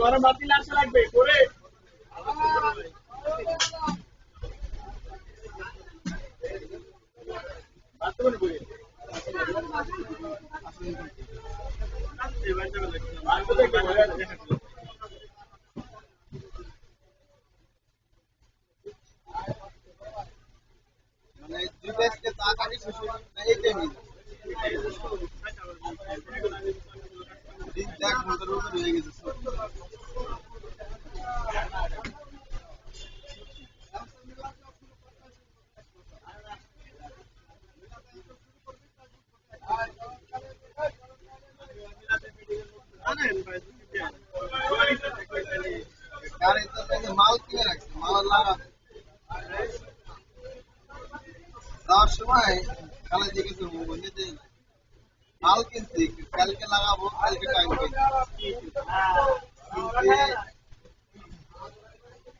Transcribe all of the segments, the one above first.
গরম ভাত দিলে আসা লাগবে করে মানে দুই দেশকে তাড়াতাড়ি শেষ হয়ে যাবে, এইটাই হয়ে যাবে। 3-4 ঘন্টার উপরে হয়ে গেছে। গাড়িতে যে মাল কিনে রাখছে, মাল লাগাবে। যাওয়ার সময় খালা জিজ্ঞেস করবো বন্ধুতে মাল কিনছি, কালকে লাগাবো, কালকে টাইম কিনছি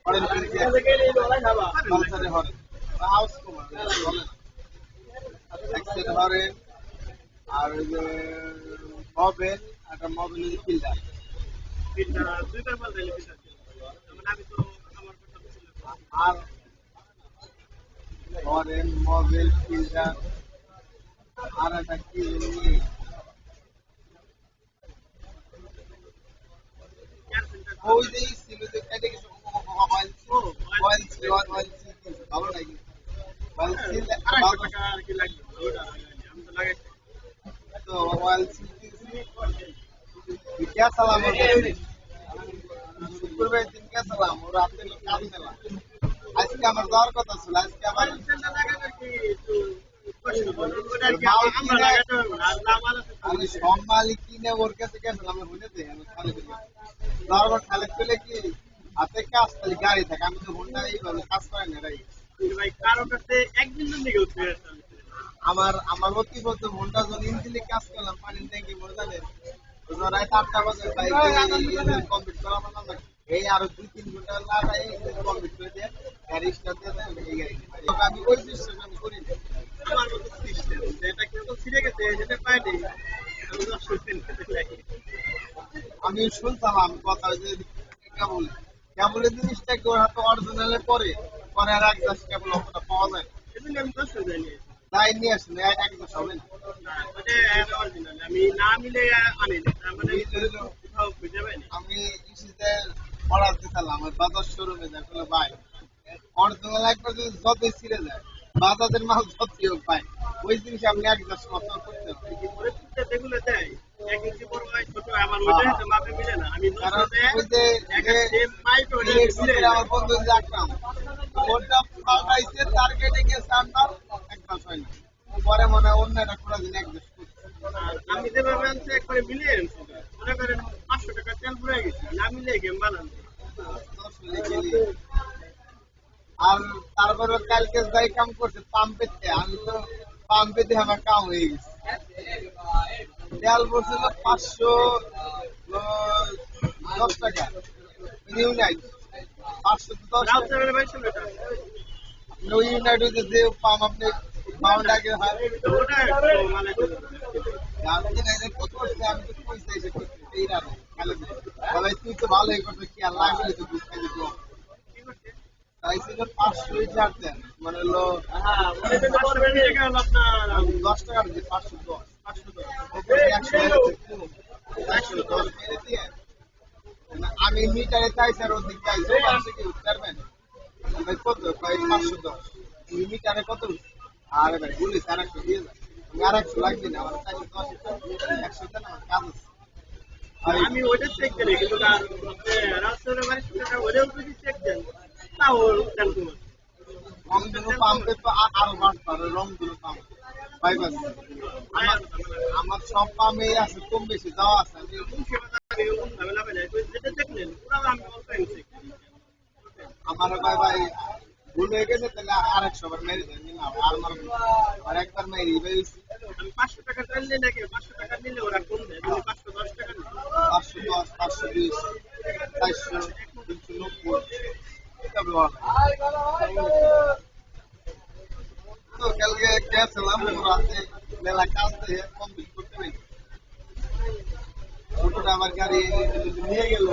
হরেন কিনছি পালসারে হরেন হাউস কুমার বলে না এক্সেল হরেন আর ওই যে মবেল একটা মোবাইলের ফিল্টার আর হরেন মোবাইল ফিল্টার আর একটা কি ওই যে ছিল যে কেটে গেছে মোবাইল ছিল মোবাইল ছিল ভালো লাগে মোবাইল ছিল তো মোবাইল ছিল क्या सलाम শুক্রবার দিন কে সালাম ওর আপনি কাজ দিলাম আজকে আমার যাওয়ার কথা ছিল আজকে আমার আমি সব মালিক কিনে ওর কাছে গেছিলাম আমি বুঝেছি আমি খালি যাওয়ার পর খালি পেলে কি হাতে কাজ খালি গাড়ি থাকে আমি তো হোন্ডা এইভাবে কাজ করে না রাই আমার আমার অতি বছর হোন্ডা যখন ইঞ্জিনে কাজ করলাম পানির ট্যাঙ্কি মরে যাবে রাত 8টা বাজে কমপ্লিট করা মানে এই আরো 2-3 ঘন্টা লাগাই কমপ্লিট করে দিয়ে গাড়ি স্টার্ট দিয়ে এই গাড়ি আমি ওই সিস্টেম আমি করি না আমার মতো সিস্টেম যেটা কেউ ছিঁড়ে গেছে যেটা পাইনি আমি শুনতাম কথা যে কেবল কেবলের জিনিসটা কি ওর হাতে অরিজিনালের পরে পরে আর এক দাস কেবল অতটা পাওয়া যায় এজন্য আমি দশ যাই নিয়ে আসলে এক দাস হবে না আমি না মিলে আনি আমি ইসিতে অর্ডার দিতাম বাজার শোরুমে যাই বলে ভাই অরিজিনাল একবার যদি যতই ছিঁড়ে যায় বাজারের মাল যতই হোক ভাই ওই জিনিস আপনি এক দাস মতো করতে হবে যেগুলো দেয় এক ইঞ্চি বড় হয় ছোট আমার ওইটা মাপে মিলে না আমি আমার বন্ধু রাখলাম ওটা পাল্টাইছে টার্গেটে গেছে আমার এক মাস হয় না পরে মনে হয় অন্য একটা খোলা দিন এক দেশ আমি যেভাবে আনছি একবারে মিলিয়ে আনছি মনে করেন 500 টাকা তেল পুড়ে গেছে না মিলিয়ে গেম বানান আর তারপরে কালকে যাই কাম করছে পাম্পেতে আমি তো পাম্পেতে আমার কাম হয়ে গেছে তেল পড়ছিল 510 টাকা ইউনাইট 510 ওই ইউনাইট হইতে যে পাম্প আপনি পাউন্ড আগে হয় তুই তো ভালোই করতে কি আল্লাহ তো বুঝতে দিত তাই ছিল 500 চার দেন মানে হলো 10 টাকা 510 মেরে দিয়ে আমি মিটারে চাইছি আর ওদিক চাইছি কি উঠতে ভাই কত 510 মিটারে কত আরে ভাই বলি 400 দিয়ে যায় আর 100 লাগবে না আমার 100 দেন আমার কাজ আছে আমি ওইটা চেক করি কিন্তু রাস্তার বাড়ি শুনে ওইটাও যদি চেক দেন তাও দেন তোমার রংধনু পাম্পে তো আরো বাস পারে রংধনু পাম্প ভাই আমার সব পাম্পে আছে কম বেশি যাওয়া আছে আমার ভাই ভাই ভুল হয়ে গেছে তাহলে আর 100 বার মেরে দেন না আর মারব আর একবার মেরে ভাই আমি 500 টাকা তেল নিয়ে নাকি 500 টাকা নিলে ওরা কম দেয় 510 টাকা 510 520 400 390 এটা বল তো কালকে গেছিলাম রাতে মেলা কাজ দিয়ে কমপ্লিট করতে পারি ছোটটা আমার গাড়ি নিয়ে গেল,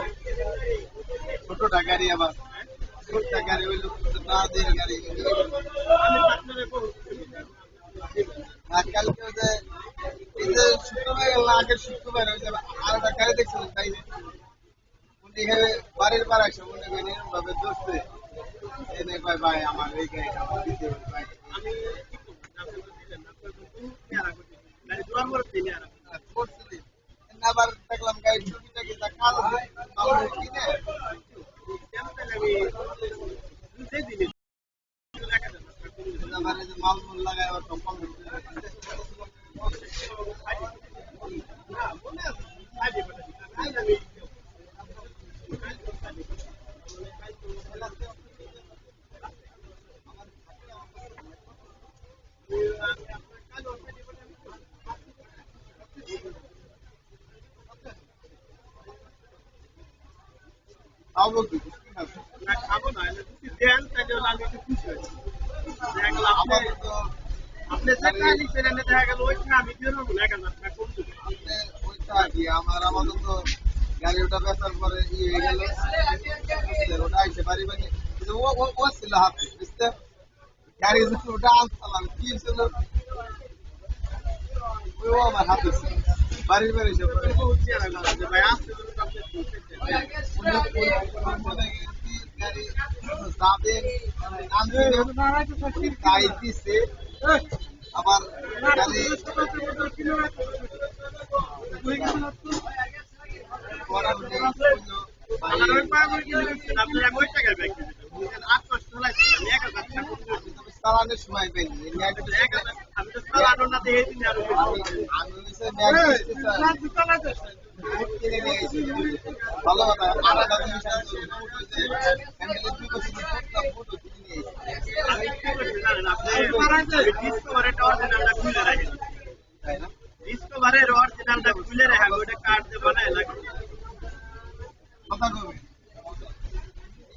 ছোটটা গাড়ি আবার ছোটটা গাড়ি হইলো না দিয়ে গাড়ি নিয়ে গেল। আর কালকে যে এই যে শুক্রবার গেল আগের শুক্রবার ওই যে আর একটা গাড়ি দেখছিলেন তাই উনি এখানে বাড়ির পাড়া আসে মনে করেন এরকম ভাবে দোষে এনে ভাই ভাই আমার এই গাড়িটা আমার দিতে হবে ভাই করছিলেন। আবার দেখলাম গাড়ির ছবিটা কি তা কালো কালো কিনে আবার এই যে মাল মুল লাগায় আবার কম্পাউন্ড খাবো কি খাবো না দেন তাহলে আমি একটু খুশি হয়েছি দেখলাম আমার তো আপনি যেটা নিচ্ছেন এনে দেখা গেল ওইখানে আমি বেরোবো না কেন আপনার করতে আপনি ওইটা কি আমার আমাদের তো গাড়ি ওটা বেচার পরে ইয়ে হয়ে গেল বুঝতে ওটা আইসে বাড়ি বাড়ি কিন্তু ও ছিল হাতে বুঝতে গাড়ি যখন ওটা আনছিলাম কি ছিল ও আমার হাতে ছিল বাড়ির বাড়ি সে পরে ভাই আসতে গাড়ি যাবেন আনছিলেন তাই দিছে আবার গাড়ি করার নেই চালানোর সময় পাইনি ভালো কথা আর একটা জিনিস হ্যান্ডেলের 2 বছর ফুটো কিনে নিয়েছি তাই না ডিসকভারের অরিজিনালটা খুলে রাখা ওটা কার্ড দিয়ে বানায় লাগে কথা কবে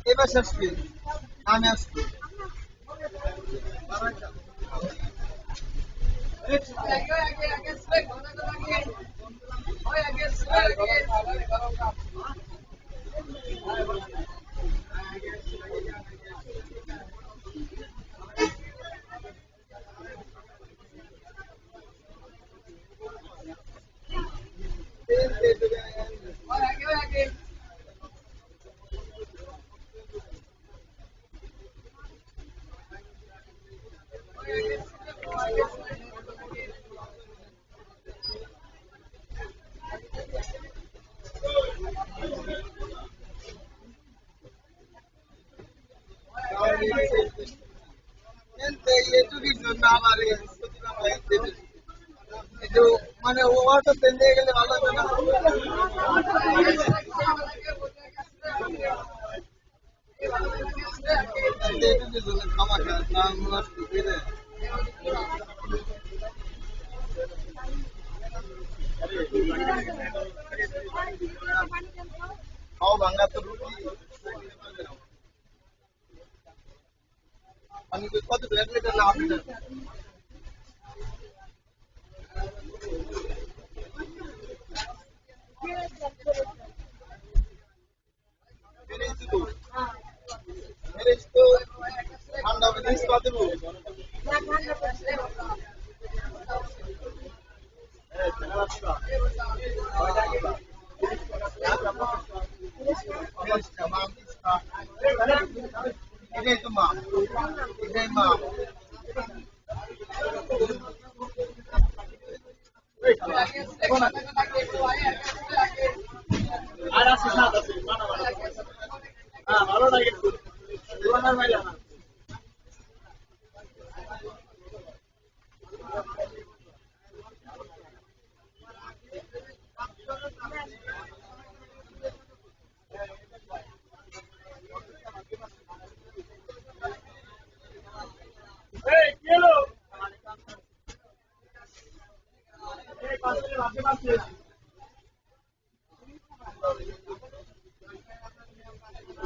এবার শেষ কি আমি আসছি মানে ওটা তেলে গেলে ভালো হবে না খাও ভাঙ্গা তো রুটি আমি কত ব্রেড লিটার না আপনি ঠান্ডা হবে জিনিস কত দেবো এটাই তো মা এটাই মা আর আছে সাত আছে মানা মানা হ্যাঁ ভালো লাগে একটু দোকানের মাইলা না এই কেলো এই পাশে রাখতে পারছি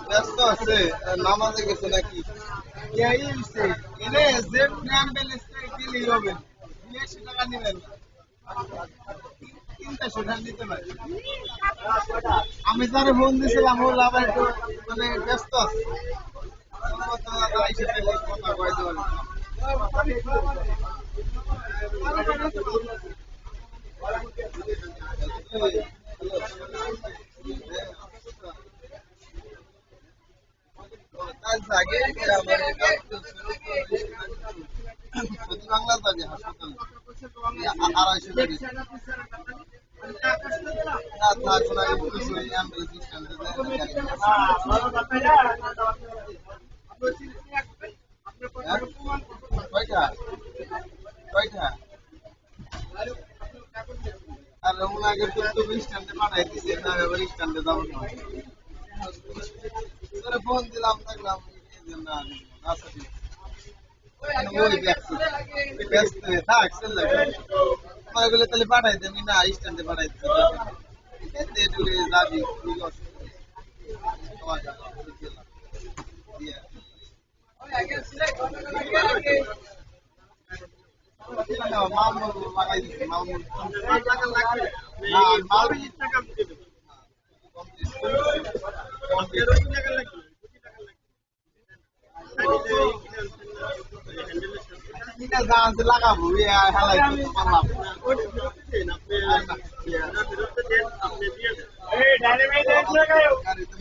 ব্যস্ত আছে নামাজে গেছে নাকি এনে যে ব্র্যান্ড ব্যালেন্স দিলেই হবে 80 টাকা নেবেন 300 টাকা দিতে পারি। আমি যারে ফোন দিছিলাম ও আবার একটু মানে ব্যস্ত আছে। কথা কইতে পারি। আগে আমার বাংলা যাবে হাসপাতাল 250 টাকা না থাকুন আগে কিছু অ্যাম্বুলেন্স স্ট্যান্ডে কয়টা কয়টা আর ওনাকে তো স্ট্যান্ডে পাঠাই দিছে না এবার স্ট্যান্ডে যাবো না তোরে ফোন দিলাম দেখলাম না আচ্ছা ঠিক ওই ব্যস্ত থাক চলে আমার এগুলো তাহলে পাঠাই দে আমি না স্ট্যান্ডে পাঠাই দিচ্ছি যাবি মামুল লাগাই দিচ্ছে মামুল না মামুল লাগাবো হেলাই পারলাম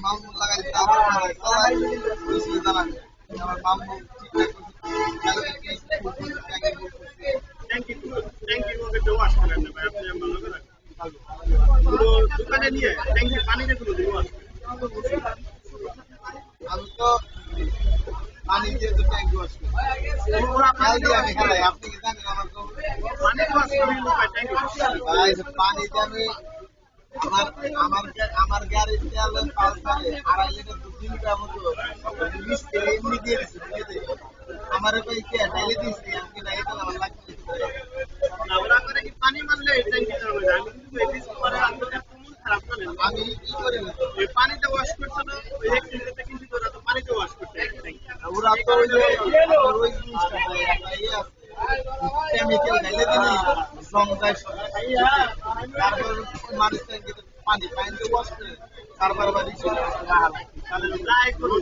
মামুল লাগাই আমার মামুল দোকানে নিয়ে ট্যাঙ্কি পানিতে কোনো দিব আমি তো পানি দিয়ে তো ট্যাঙ্কি ওয়াশ করি আমি খেলাই আপনি কি জানেন আমার তো পানি ওয়াশ করি ট্যাঙ্কি পানিতে আমি আমার গাড়ির তেল পালসারে 2.5 লিটার 2 লিটার মতো এমনি দিয়ে দিচ্ছি আমার ওই কে ঢাইলে দিচ্ছি আমি না এটা আমার লাগবে না ওরা করে কি পানি মারলে ট্যাঙ্কি যাবে না আমি কিন্তু এই কিছু করে আপনাদের কোমল খারাপ করে আমি কি করি না এই পানিতে ওয়াশ করতে না ওই এক লিটারতে কিন্তু ওরা তো পানিতে ওয়াশ করতে ওরা তো ওই যে ওই জিনিসটা কেমিক্যাল ঢাইলে দিলি জং যায় তারপর মানুষ ট্যাঙ্কি পানি পানিতে ওয়াশ করে তারপর আবার দিচ্ছি তাহলে ট্রাই করুন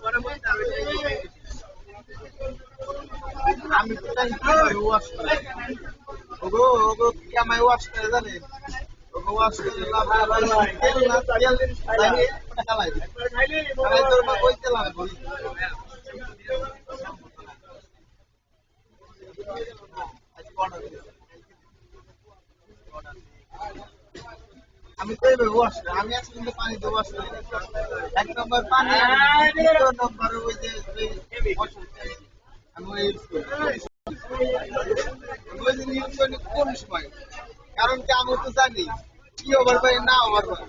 পরে বলতে আমি তো ট্যাঙ্কি ওয়াশ করে ওগো ওগো কি আমায় ওয়াশ করে জানে ওগো ওয়াশ করে লাভ তেল না তেল লাগে ওটা খালাই খালাই তোর মা ওই তেল আনে বলি আমি তো এইভাবে ওয়াশ করি আমি আজকে কিন্তু পানি দিয়ে ওয়াশ করি 1 নম্বর পানি 2 নম্বর ওই যে আমি ওই ইউজ করি ওই দিন ইউজ করি কোন সময় কারণ কি আমি তো জানি কি ওভার পাই না ওভার পাই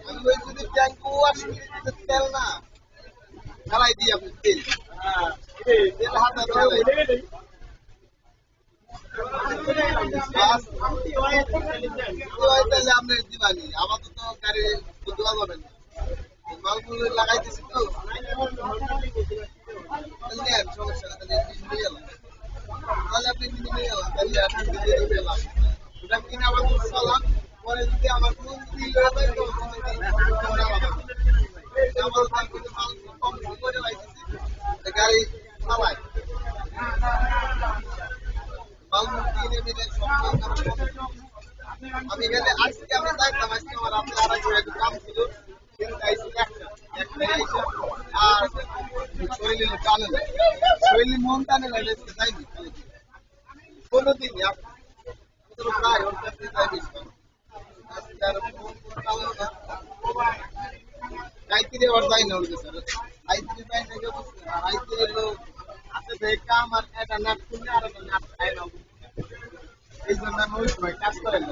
আমি ওই যদি ট্যাঙ্ক ওয়াশ করি তেল না ঢালাই দিই আপনি তেল তেল হাতে ঢালাই তাহলে আপনি দিবানি আপাতত গাড়ি দেওয়া যাবে না মালগুলো লাগাইতেছি তো সমস্যা তাহলে নিয়ে গেলাম তাহলে আপনি কিনে নিয়ে গেলাম তাহলে আপনি দিয়ে গেলাম ওটা কিনে আবার চলাম পরে যদি আমার কোন দিল গাড়ি চালাই আমি এখানে আজকে আমি দেখলাম আজকে আমার রাত্রে 2:30 একটু কাম ছিল আর শরীরে টানে না শরীরে মন টানে না যাইনি কোনোদিন প্রায় ওর কাছে যাই বেশি রাইতিরে ওর যাই না ওর কাছে রাইতিরে যাই না রাইতিরে লোক আছে যে কাম আর একটা নাট কিনে আর একটা নাট খায় না এই জন্য আমি ওই সময় কাজ করে না